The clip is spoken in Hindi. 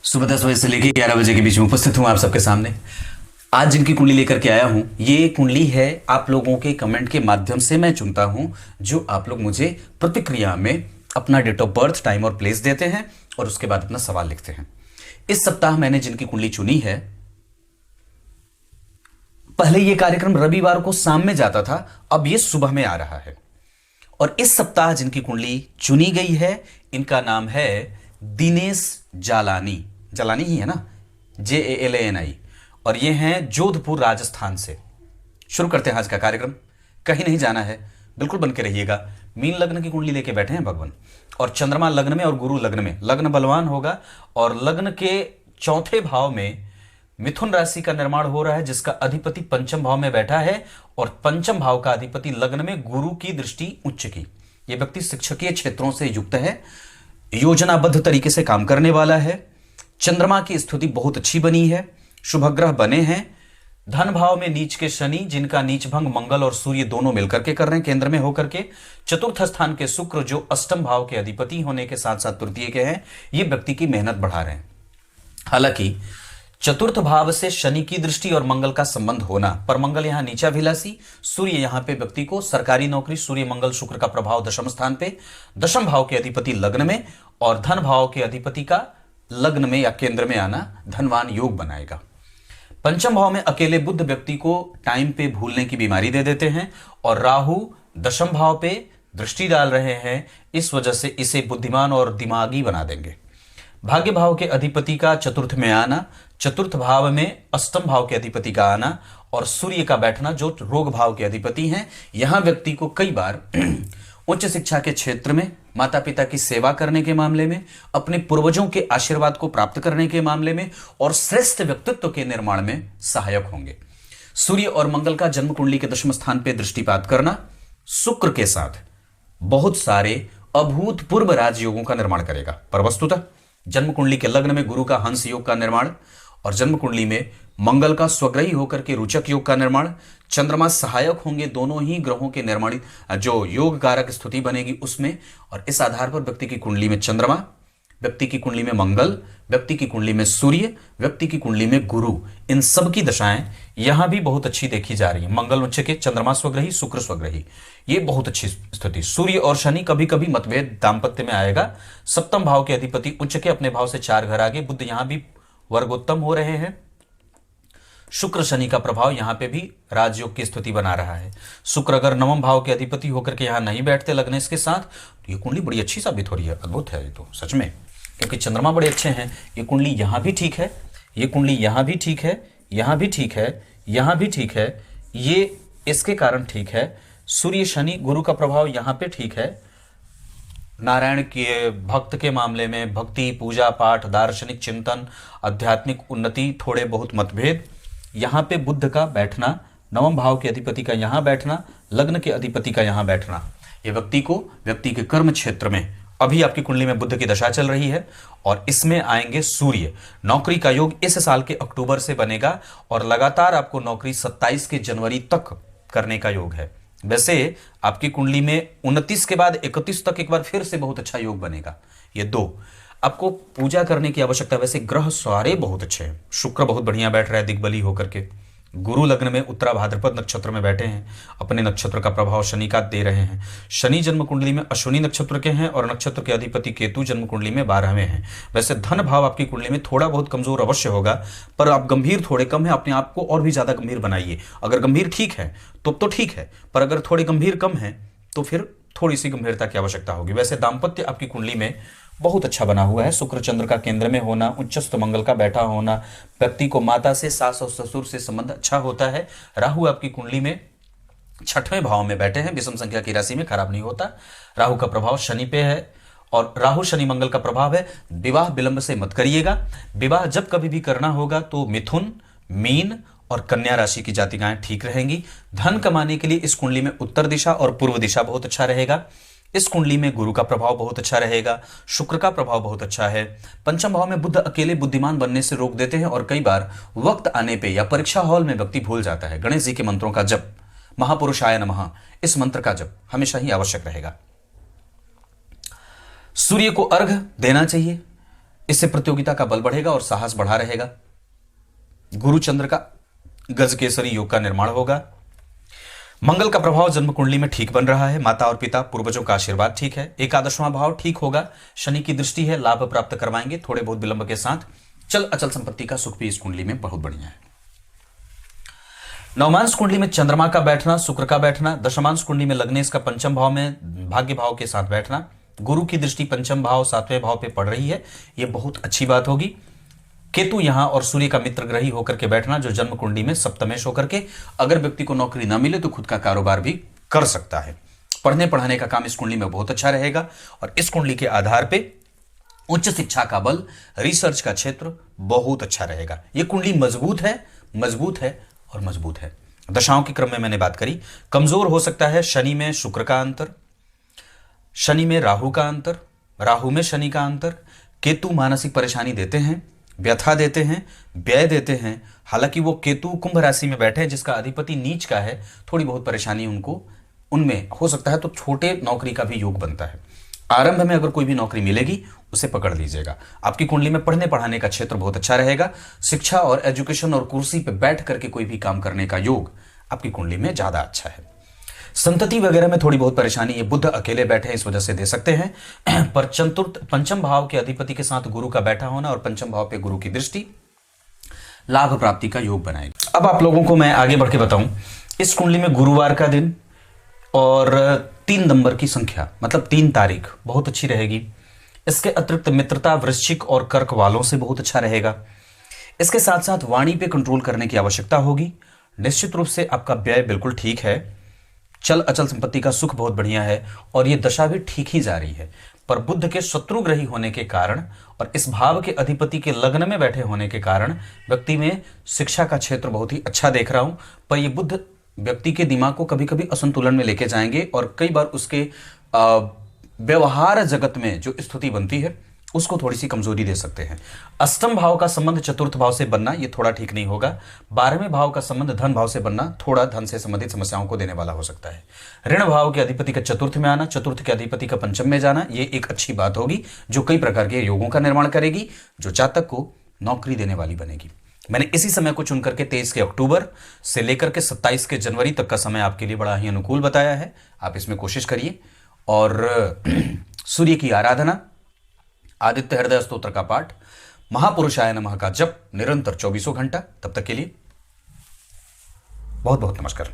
सुबह 10 बजे से लेकर 11 बजे के बीच में उपस्थित हूं आप सबके सामने। आज जिनकी कुंडली लेकर के आया हूं, ये कुंडली है आप लोगों के कमेंट के माध्यम से मैं चुनता हूं, जो आप लोग मुझे प्रतिक्रिया में अपना डेट ऑफ बर्थ, टाइम और प्लेस देते हैं और उसके बाद अपना सवाल लिखते हैं। इस सप्ताह मैंने जिनकी कुंडली चुनी है, पहले ये कार्यक्रम रविवार को शाम में जाता था, अब ये सुबह में आ रहा है। और इस सप्ताह जिनकी कुंडली चुनी गई है, इनका नाम है दिनेश जालानी। जालानी ही है ना, JALANI। और ये हैं जोधपुर राजस्थान से। शुरू करते हैं आज का कार्यक्रम। कहीं नहीं जाना है, बिल्कुल बन के रहिएगा। मीन लग्न की कुंडली लेके बैठे हैं भगवान, और चंद्रमा लग्न में और गुरु लग्न में। लग्न बलवान होगा और लग्न के चौथे भाव में मिथुन राशि का निर्माण हो रहा है, जिसका अधिपति पंचम भाव में बैठा है और पंचम भाव का अधिपति लग्न में गुरु की दृष्टि उच्च की। यह व्यक्ति शिक्षकीय क्षेत्रों से युक्त है, योजनाबद्ध तरीके से काम करने वाला है। चंद्रमा की स्थिति बहुत अच्छी बनी है, शुभ ग्रह बने हैं। धन भाव में नीच के शनि, जिनका नीच भंग मंगल और सूर्य दोनों मिलकर के कर रहे हैं केंद्र में होकर के। चतुर्थ स्थान के शुक्र, जो अष्टम भाव के अधिपति होने के साथ साथ तृतीय के हैं, ये व्यक्ति की मेहनत बढ़ा रहे हैं। हालांकि चतुर्थ भाव से शनि की दृष्टि और मंगल का संबंध होना, पर मंगल यहां नीचाभिलाषी, सूर्य यहां पे व्यक्ति को सरकारी नौकरी, सूर्य मंगल शुक्र का प्रभाव दशम स्थान पे, दशम भाव के अधिपति लग्न में और धन भाव के अधिपति का लग्न में या केंद्र में आना धनवान योग बनाएगा। पंचम भाव में अकेले बुध व्यक्ति को टाइम पे भूलने की बीमारी दे देते हैं और राहु दशम भाव पे दृष्टि डाल रहे हैं, इस वजह से इसे बुद्धिमान और दिमागी बना देंगे। भाग्य भाव के अधिपति का चतुर्थ में आना, चतुर्थ भाव में अष्टम भाव के अधिपति का आना और सूर्य का बैठना, जो रोग भाव के अधिपति हैं, यहां व्यक्ति को कई बार उच्च शिक्षा के क्षेत्र में, माता पिता की सेवा करने के मामले में, अपने पूर्वजों के आशीर्वाद को प्राप्त करने के मामले में और श्रेष्ठ व्यक्तित्व के निर्माण में सहायक होंगे। सूर्य और मंगल का जन्म कुंडली के दशम स्थान पर दृष्टिपात करना शुक्र के साथ बहुत सारे अभूतपूर्व राजयोगों का निर्माण करेगा। पर वस्तुतः जन्म कुंडली के लग्न में गुरु का हंस योग का निर्माण और जन्म कुंडली में मंगल का स्वग्रही होकर के रुचक योग का निर्माण, चंद्रमा सहायक होंगे दोनों ही ग्रहों के निर्माण, जो योग कारक स्थिति बनेगी उसमें। और इस आधार पर व्यक्ति की कुंडली में चंद्रमा, व्यक्ति की कुंडली में मंगल, व्यक्ति की कुंडली में सूर्य, व्यक्ति की कुंडली में गुरु, इन सब की दशाएं यहां भी बहुत अच्छी देखी जा रही है। मंगल उच्च के, चंद्रमा स्वग्रही, शुक्र स्वग्रही, ये बहुत अच्छी स्थिति। सूर्य और शनि कभी कभी मतभेद दाम्पत्य में आएगा। सप्तम भाव के अधिपति उच्च के, अपने भाव से 4 घर आगे। बुध यहां भी वर्गोत्तम हो रहे हैं। शुक्र शनि का प्रभाव यहां पे भी राजयोग की स्थिति बना रहा है। शुक्र अगर नवम भाव के अधिपति होकर के यहां नहीं बैठते लगने इसके साथ, तो ये कुंडली बड़ी अच्छी साबित हो रही है। अद्भुत है ये तो सच में, क्योंकि चंद्रमा बड़े अच्छे हैं। ये कुंडली यहां भी ठीक है, ये कुंडली यहां भी ठीक है, यहां भी ठीक है, यहां भी ठीक है, ये इसके कारण ठीक है। सूर्य शनि गुरु का प्रभाव यहां पे ठीक है। नारायण के भक्त के मामले में भक्ति, पूजा पाठ, दार्शनिक चिंतन, आध्यात्मिक उन्नति, थोड़े बहुत मतभेद। यहां पे बुध का बैठना, नवम भाव के अधिपति का यहां बैठना, लग्न के अधिपति का यहां बैठना, ये व्यक्ति के कर्म क्षेत्र में, अभी आपकी कुंडली में बुध की दशा चल रही है और इसमें आएंगे सूर्य। नौकरी का योग इस साल के अक्टूबर से बनेगा और लगातार आपको नौकरी 27 के जनवरी तक करने का योग है। वैसे आपकी कुंडली में 29 के बाद 31 तक एक बार फिर से बहुत अच्छा योग बनेगा। ये 2 आपको पूजा करने की आवश्यकता है। वैसे ग्रह सारे बहुत अच्छे हैं। शुक्र बहुत बढ़िया बैठ रहा है दिग्बली होकर के। गुरु लग्न में उत्तरा भाद्रपद नक्षत्र में बैठे हैं, अपने नक्षत्र का प्रभाव शनि का दे रहे हैं। शनि जन्म कुंडली में अश्विनी नक्षत्र के हैं और नक्षत्र के अधिपति केतु जन्म कुंडली में 12वें हैं। वैसे धन भाव आपकी कुंडली में थोड़ा बहुत कमजोर अवश्य होगा, पर आप गंभीर थोड़े कम है। अपने आप को और भी ज्यादा गंभीर बनाइए। अगर गंभीर ठीक है तो ठीक है, पर अगर थोड़े गंभीर कम है तो फिर थोड़ी सी गंभीरता की आवश्यकता होगी। वैसे दाम्पत्य आपकी कुंडली में बहुत अच्छा बना हुआ है। शुक्र चंद्र का केंद्र में होना, उच्चस्थ मंगल का बैठा होना, व्यक्ति को माता से, सास और ससुर से संबंध अच्छा होता है। राहु आपकी कुंडली में 6वें भाव में बैठे हैं, विषम संख्या की राशि में, खराब नहीं होता। राहु का प्रभाव शनि पे है और राहु शनि मंगल का प्रभाव है। विवाह विलंब से मत करिएगा। विवाह जब कभी भी करना होगा तो मिथुन, मीन और कन्या राशि की जातिकाएं ठीक रहेंगी। धन कमाने के लिए इस कुंडली में उत्तर दिशा और पूर्व दिशा बहुत अच्छा रहेगा। इस कुंडली में गुरु का प्रभाव बहुत अच्छा रहेगा, शुक्र का प्रभाव बहुत अच्छा है। पंचम भाव में बुध अकेले बुद्धिमान बनने से रोक देते हैं और कई बार वक्त आने पे या परीक्षा हॉल में व्यक्ति भूल जाता है। गणेश जी के मंत्रों का जप, महापुरुषाय नमः, इस मंत्र का जप हमेशा ही आवश्यक रहेगा। सूर्य को अर्घ देना चाहिए। इससे प्रतियोगिता का बल बढ़ेगा और साहस बढ़ा रहेगा। गुरु चंद्र का गजकेसरी योग का निर्माण होगा। मंगल का प्रभाव जन्म कुंडली में ठीक बन रहा है। माता और पिता पूर्वजों का आशीर्वाद ठीक है। एकादशवां भाव ठीक होगा। शनि की दृष्टि है, लाभ प्राप्त करवाएंगे थोड़े बहुत विलंब के साथ। चल अचल संपत्ति का सुख भी इस कुंडली में बहुत बढ़िया है। नवमांश कुंडली में चंद्रमा का बैठना, शुक्र का बैठना, दशमांश कुंडली में लग्नेश का पंचम भाव में भाग्य भाव के साथ बैठना, गुरु की दृष्टि पंचम भाव सातवें भाव पे पड़ रही है, यह बहुत अच्छी बात होगी। केतु यहां और सूर्य का मित्र ग्रही होकर के बैठना, जो जन्म कुंडली में सप्तमेश होकर के अगर व्यक्ति को नौकरी ना मिले तो खुद का कारोबार भी कर सकता है। पढ़ने पढ़ाने का काम इस कुंडली में बहुत अच्छा रहेगा और इस कुंडली के आधार पे उच्च शिक्षा का बल, रिसर्च का क्षेत्र बहुत अच्छा रहेगा। यह कुंडली मजबूत है, मजबूत है और मजबूत है। दशाओं के क्रम में मैंने बात करी। कमजोर हो सकता है शनि में शुक्र का अंतर, शनि में राहु का अंतर, राहु में शनि का अंतर। केतु मानसिक परेशानी देते हैं, व्यथा देते हैं, व्यय देते हैं। हालांकि वो केतु कुंभ राशि में बैठे हैं जिसका अधिपति नीच का है, थोड़ी बहुत परेशानी उनको उनमें हो सकता है, तो छोटे नौकरी का भी योग बनता है। आरंभ में अगर कोई भी नौकरी मिलेगी उसे पकड़ लीजिएगा। आपकी कुंडली में पढ़ने पढ़ाने का क्षेत्र बहुत अच्छा रहेगा। शिक्षा और एजुकेशन और कुर्सी पर बैठ करके कोई भी काम करने का योग आपकी कुंडली में ज्यादा अच्छा है। संतति वगैरह में थोड़ी बहुत परेशानी ये बुध अकेले बैठे हैं इस वजह से दे सकते हैं। पर चतुर्थ पंचम भाव के अधिपति के साथ गुरु का बैठा होना और पंचम भाव पे गुरु की दृष्टि लाभ प्राप्ति का योग बनाएगी। अब आप लोगों को मैं आगे बढ़ के बताऊं, इस कुंडली में गुरुवार का दिन और 3 नंबर की संख्या मतलब 3 तारीख बहुत अच्छी रहेगी। इसके अतिरिक्त मित्रता वृश्चिक और कर्क वालों से बहुत अच्छा रहेगा। इसके साथ साथ वाणी पे कंट्रोल करने की आवश्यकता होगी। निश्चित रूप से आपका व्यय बिल्कुल ठीक है। चल अचल संपत्ति का सुख बहुत बढ़िया है और यह दशा भी ठीक ही जा रही है। पर बुध के शत्रुग्रही होने के कारण और इस भाव के अधिपति के लग्न में बैठे होने के कारण व्यक्ति में शिक्षा का क्षेत्र बहुत ही अच्छा देख रहा हूं। पर यह बुध व्यक्ति के दिमाग को कभी कभी असंतुलन में लेके जाएंगे और कई बार उसके व्यवहार जगत में जो स्थिति बनती है उसको थोड़ी सी कमजोरी दे सकते हैं। अष्टम भाव का संबंध चतुर्थ भाव से बनना ये थोड़ा ठीक नहीं होगा। 12वें भाव का संबंध धन भाव से बनना थोड़ा धन से संबंधित समस्याओं को देने वाला हो सकता है। ऋण भाव के अधिपति का चतुर्थ में आना, चतुर्थ के अधिपति का पंचम में जाना, ये एक अच्छी बात होगी जो कई प्रकार के योगों का निर्माण करेगी, जो जातक को नौकरी देने वाली बनेगी। मैंने इसी समय को चुन करके 23 के अक्टूबर से लेकर के 27 के जनवरी तक का समय आपके लिए बड़ा ही अनुकूल बताया है। आप इसमें कोशिश करिए और सूर्य की आराधना, आदित्य हृदय स्तोत्र का पाठ, महापुरुषाय नमः का जप निरंतर 24 घंटा। तब तक के लिए बहुत बहुत नमस्कार।